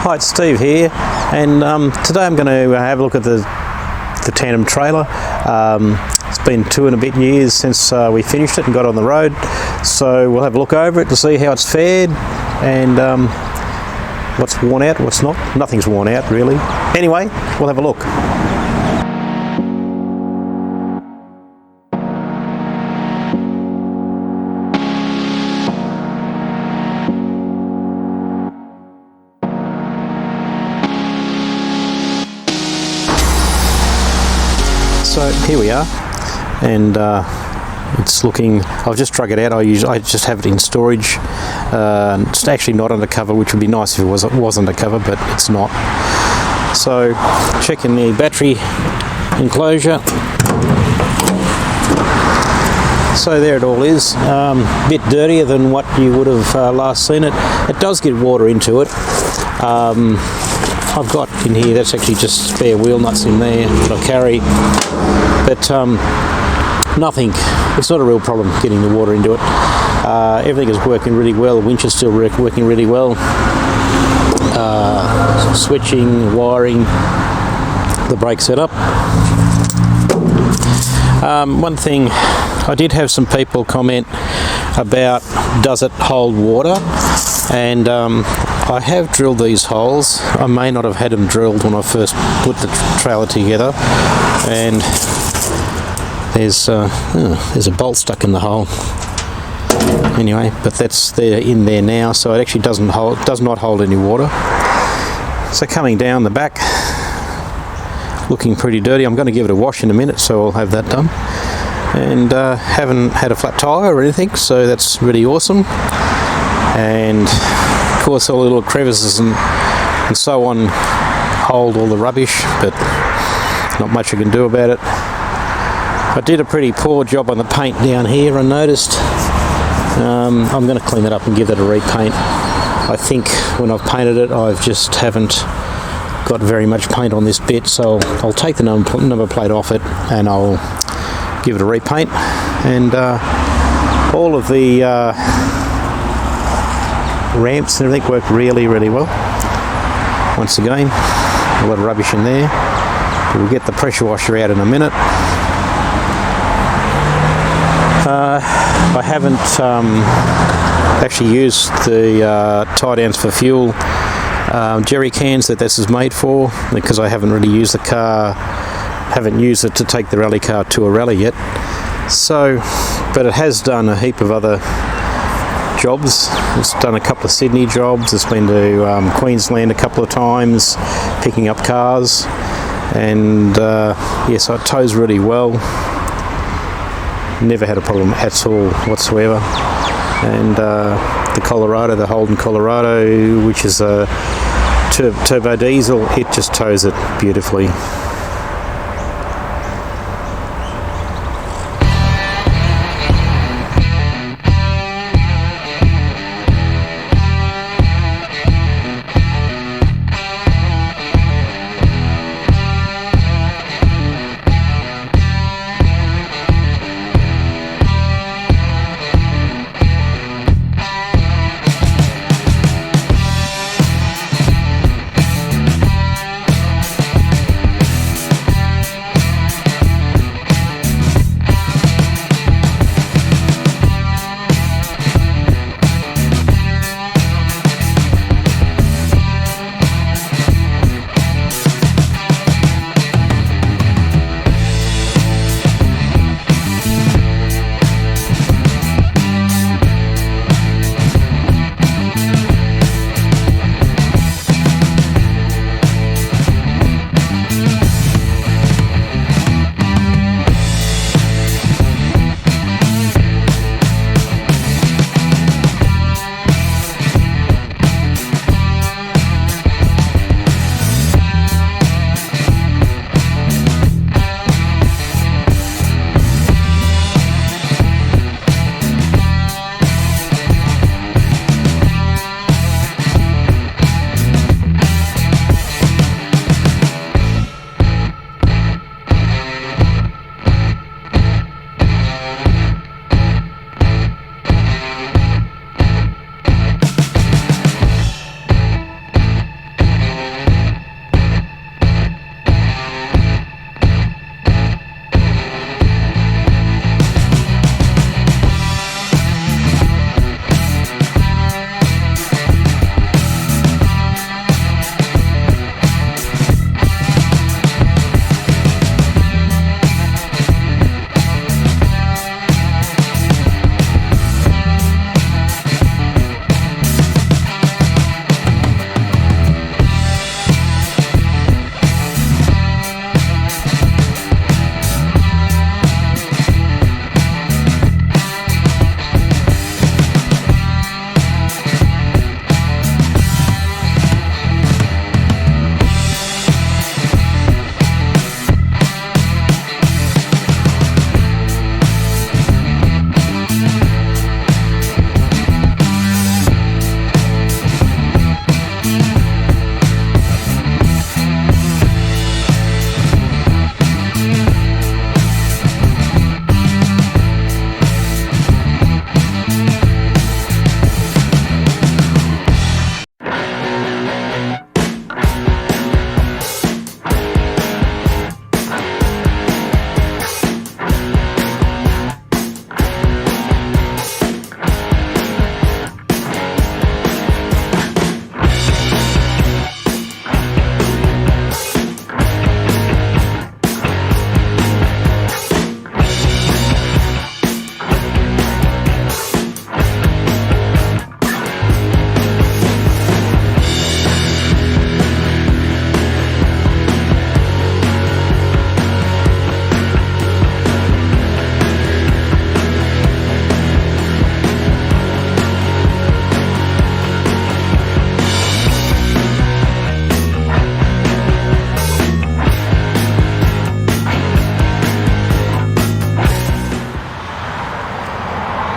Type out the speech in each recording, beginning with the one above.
Hi, it's Steve here, and today I'm going to have a look at the tandem trailer. It's been 2 and a bit years since we finished it and got on the road, so we'll have a look over it to see how it's fared and what's worn out, what's not. Nothing's worn out really. Anyway, we'll have a look. So here we are, and it's looking. I've just drug it out. I just have it in storage. It's actually not under cover, which would be nice if it was under cover, but it's not. So checking the battery enclosure. So there it all is. A bit dirtier than what you would have last seen it. It does get water into it. I've got in here, that's actually just spare wheel nuts in there that I carry, but nothing, it's not a real problem getting the water into it. Everything is working really well, the winch is still working really well. Switching, wiring, the brake setup. One thing, I did have some people comment about does it hold water, and I have drilled these holes. I may not have had them drilled when I first put the trailer together, and there's a bolt stuck in the hole. Anyway, but they're in there now, so it actually does not hold any water. So coming down the back, looking pretty dirty. I'm going to give it a wash in a minute, so I'll have that done. And haven't had a flat tire or anything, so that's really awesome. And of course all the little crevices and so on hold all the rubbish, but not much I can do about it. I did a pretty poor job on the paint down here, I noticed. I'm going to clean it up and give that a repaint. I think when I've painted it, I just haven't got very much paint on this bit, so I'll take the number plate off it and I'll give it a repaint. And all of the ramps and everything work really well. Once again, a lot of rubbish in there. We'll get the pressure washer out in a minute. I haven't actually used the tie downs for fuel jerry cans that this is made for, because I haven't really used the car, haven't used it to take the rally car to a rally yet. So, but it has done a heap of other jobs. It's done a couple of Sydney jobs. It's been to Queensland a couple of times, picking up cars, and yes, it tows really well. Never had a problem at all whatsoever. And the Colorado, the Holden Colorado, which is a turbo diesel, it just tows it beautifully.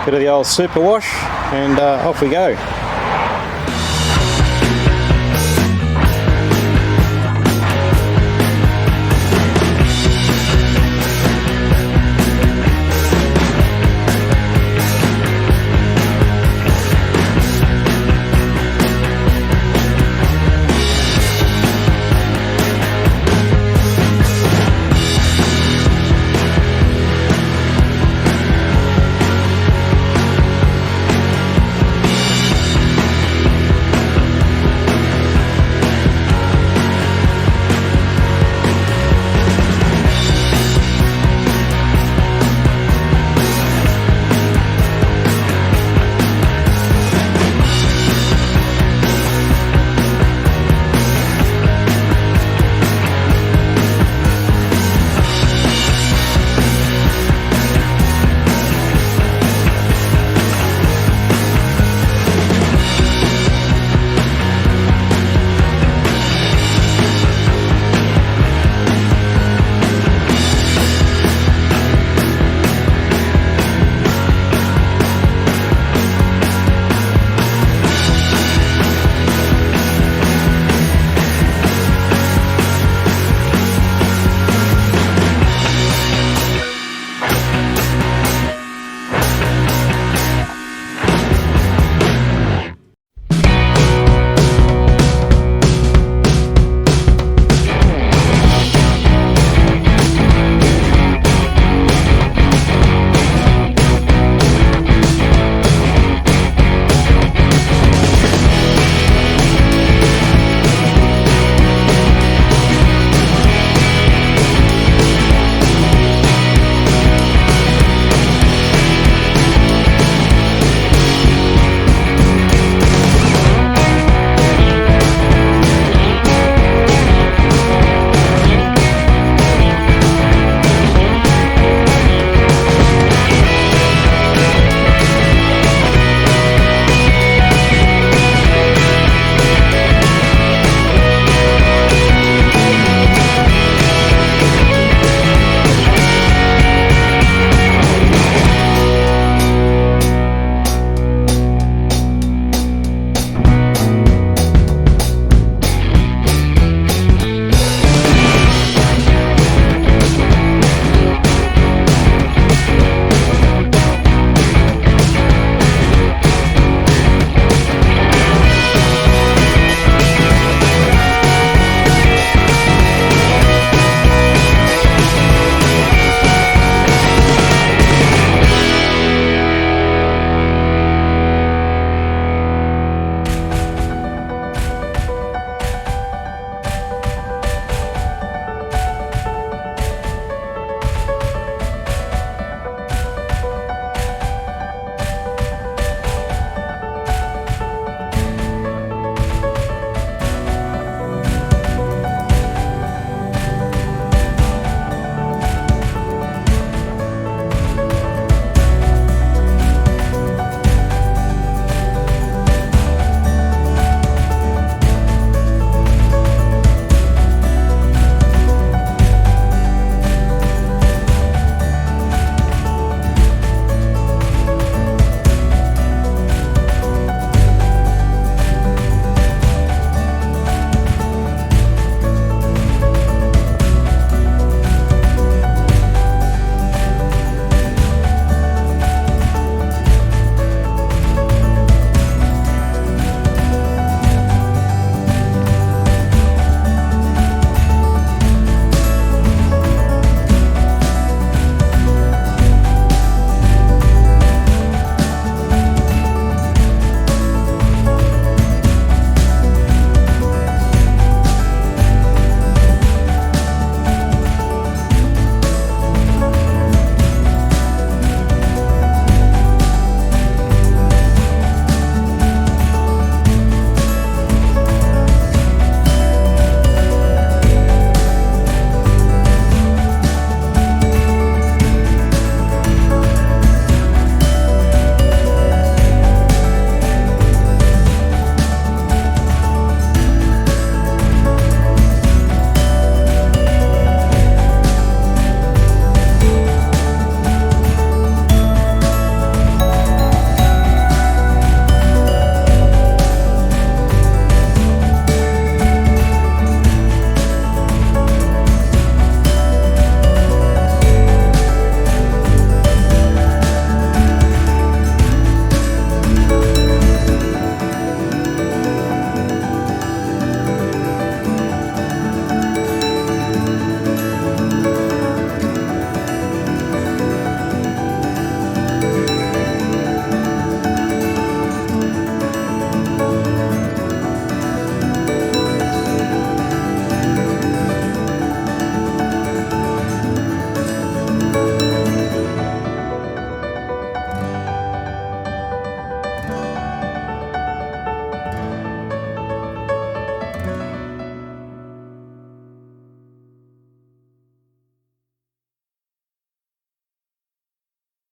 bit of the old super wash, and off we go.